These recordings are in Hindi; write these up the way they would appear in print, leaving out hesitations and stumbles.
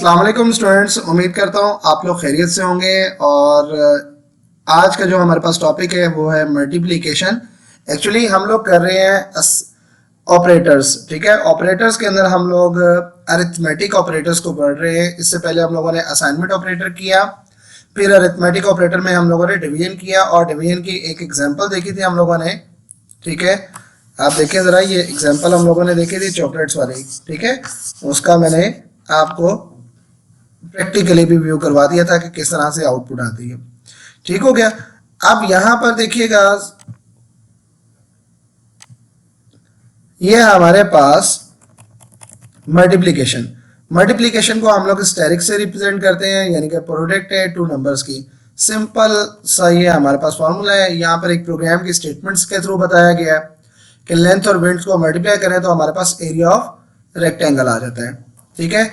अस्सलाम वालेकुम स्टूडेंट्स, उम्मीद करता हूँ आप लोग खैरियत से होंगे। और आज का जो हमारे पास टॉपिक है वो है मल्टीप्लिकेशन। एक्चुअली हम लोग कर रहे हैं ऑपरेटर्स, ठीक है। ऑपरेटर्स के अंदर हम लोग अरिथमेटिक ऑपरेटर्स को पढ़ रहे हैं। इससे पहले हम लोगों ने असाइनमेंट ऑपरेटर किया, फिर अरिथमेटिक ऑपरेटर में हम लोगों ने डिवीजन किया और डिवीजन की एक एग्जाम्पल देखी थी हम लोगों ने, ठीक है। आप देखिए ज़रा, ये एग्जाम्पल हम लोगों ने देखी थी चॉकलेट्स वाली, ठीक है। उसका मैंने आपको प्रैक्टिकली भी व्यू करवा दिया था कि किस तरह से आउटपुट आती है, ठीक हो गया। अब यहां पर देखिएगा, ये हमारे पास मल्टीप्लिकेशन को हम लोग स्टेरिक से रिप्रेजेंट करते हैं, यानी कि प्रोडक्ट है टू नंबर्स की। सिंपल सा ये हमारे पास फॉर्मूला है। यहाँ पर एक प्रोग्राम की स्टेटमेंट्स के थ्रू बताया गया है कि लेंथ और विड्थ को मल्टीप्लाई करें तो हमारे पास एरिया ऑफ रेक्टेंगल आ जाता है, ठीक है।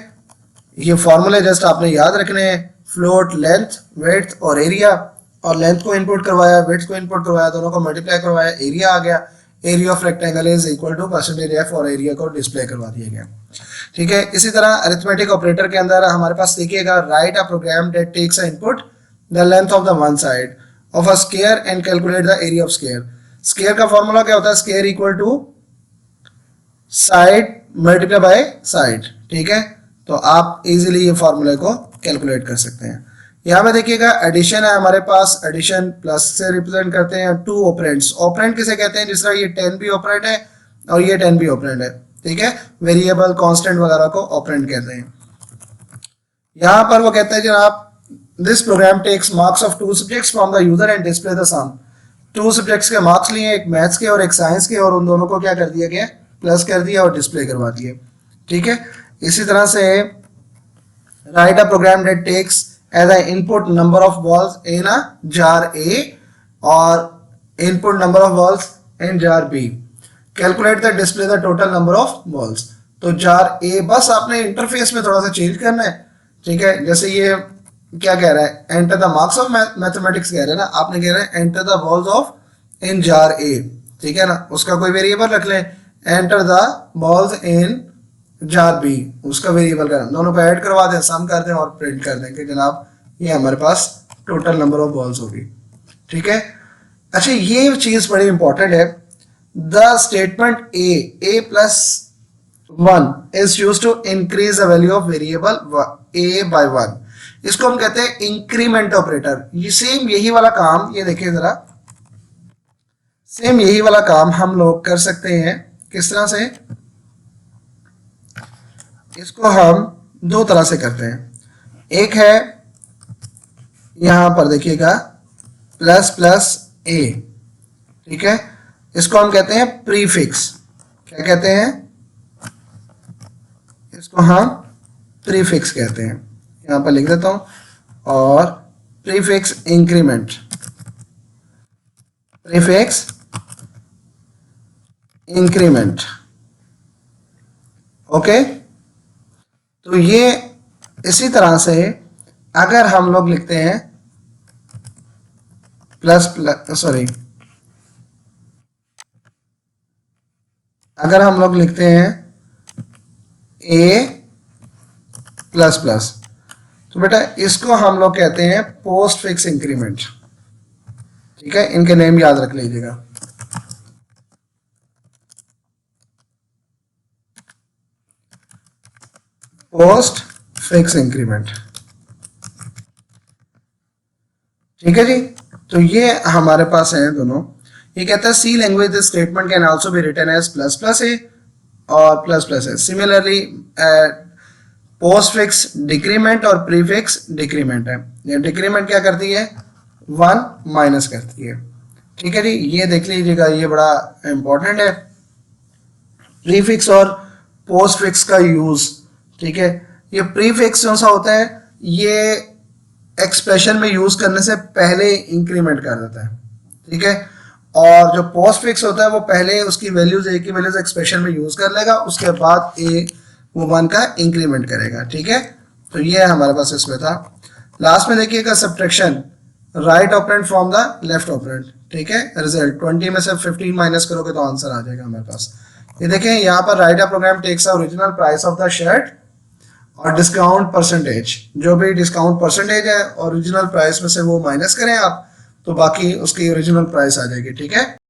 ये फॉर्मूले जस्ट आपने याद रखने हैं। फ्लोट, लेंथ, विड्थ और एरिया, और लेंथ को इनपुट करवाया, विड्थ को इनपुट करवाया, दोनों को मल्टीप्लाई करवाया, एरिया आ गया। Area of rectangle is equal to percentage f, और एरिया को डिस्प्ले करवा दिया गया, ठीक है। इसी तरह अरिथमेटिक ऑपरेटर के अंदर हमारे पास देखिएगा, write a program that takes a input the length of the one side of a square and calculate the area of square. Square का फॉर्मूला क्या होता है? Square equal to side multiply by side, ठीक है। तो आप इजीली ये फॉर्मूले को कैलकुलेट कर सकते हैं। यहाँ में देखिएगा एडिशन है हमारे पास, एडिशन प्लस से रिप्रेजेंट करते हैं टू ऑपरेंड्स। ऑपरेंड किसे कहते हैं? जिस तरह ये 10 भी ऑपरेंड है और ये 10 भी ऑपरेंड है, ठीक है। वेरिएबल, कांस्टेंट वगैरह को ऑपरेंड कहते हैं। यहाँ पर वो कहते हैं जनाब, this program takes marks of two subjects from the user and display the sum. Two subjects के मार्क्स लिए, एक मैथ्स के और एक साइंस के, और उन दोनों को क्या कर दिया गया? प्लस कर दिया और डिस्प्ले करवा दिए, ठीक है। इसी तरह से write a program that takes as a input number of balls in a jar A और input number of balls in jar B. Calculate the display the total number of balls. तो जार ए, बस आपने इंटरफेस में थोड़ा सा चेंज करना है, ठीक है। जैसे ये क्या कह रहा है? Enter the marks of mathematics कह रहे हैं ना, आपने कह रहे हैं enter the balls of in jar A, ठीक है ना। उसका कोई वेरिएबल रख लें, enter the balls in jar B, उसका वेरिएबल करना, दोनों को ऐड करवा दें, सम कर दें और प्रिंट कर दें कि जनाब ये हमारे पास टोटल नंबर ऑफ बॉल्स होगी, ठीक है। अच्छा, ये चीज बड़ी इंपॉर्टेंट है। The statement a plus 1 is used to increase the value of variable a by 1। इसको हम कहते हैं इंक्रीमेंट ऑपरेटर। ये सेम यही वाला काम, ये देखिए जरा, सेम यही वाला काम हम लोग कर सकते हैं। किस तरह से? इसको हम दो तरह से करते हैं। एक है यहां पर देखिएगा प्लस प्लस ए, ठीक है। इसको हम कहते हैं प्रीफिक्स। क्या कहते हैं? इसको हम प्रीफिक्स कहते हैं। यहां पर लिख देता हूं, और prefix increment, prefix increment, okay. तो ये इसी तरह से अगर हम लोग लिखते हैं अगर हम लोग लिखते हैं ए प्लस प्लस, तो बेटा इसको हम लोग कहते हैं पोस्ट फिक्स इंक्रीमेंट, ठीक है। इनके नेम याद रख लीजिएगा। पोस्ट फिक्स इंक्रीमेंट, ठीक है जी। तो ये हमारे पास है दोनों। ये कहता है C language this statement can also be written as plus plus A और plus plus A. Similarly postfix decrement और प्रीफिक्स डिक्रीमेंट है। ये डिक्रीमेंट क्या करती है? 1 माइनस करती है, ठीक है जी। ये देख लीजिएगा, ये बड़ा इंपॉर्टेंट है, प्रीफिक्स और पोस्ट फिक्स का यूज, ठीक है। ये प्रीफिक्स कौन सा होता है? ये एक्सप्रेशन में यूज करने से पहले इंक्रीमेंट कर देता है, ठीक है। और जो पोस्ट फिक्स होता है वो पहले उसकी वैल्यूज ए की वैल्यूज एक्सप्रेशन में यूज कर लेगा, उसके बाद ए वो 1 का इंक्रीमेंट करेगा, ठीक है। तो ये हमारे पास इसमें था। लास्ट में देखिएगा subtraction, right operand from the left operand, ठीक है। रिजल्ट 20 में से 15 माइनस करोगे तो आंसर आ जाएगा हमारे पास। ये देखें यहाँ पर write a program takes a original price of the shirt और डिस्काउंट परसेंटेज, जो भी डिस्काउंट परसेंटेज है ओरिजिनल प्राइस में से वो माइनस करें आप, तो बाकी उसकी ओरिजिनल प्राइस आ जाएगी। ठीक है।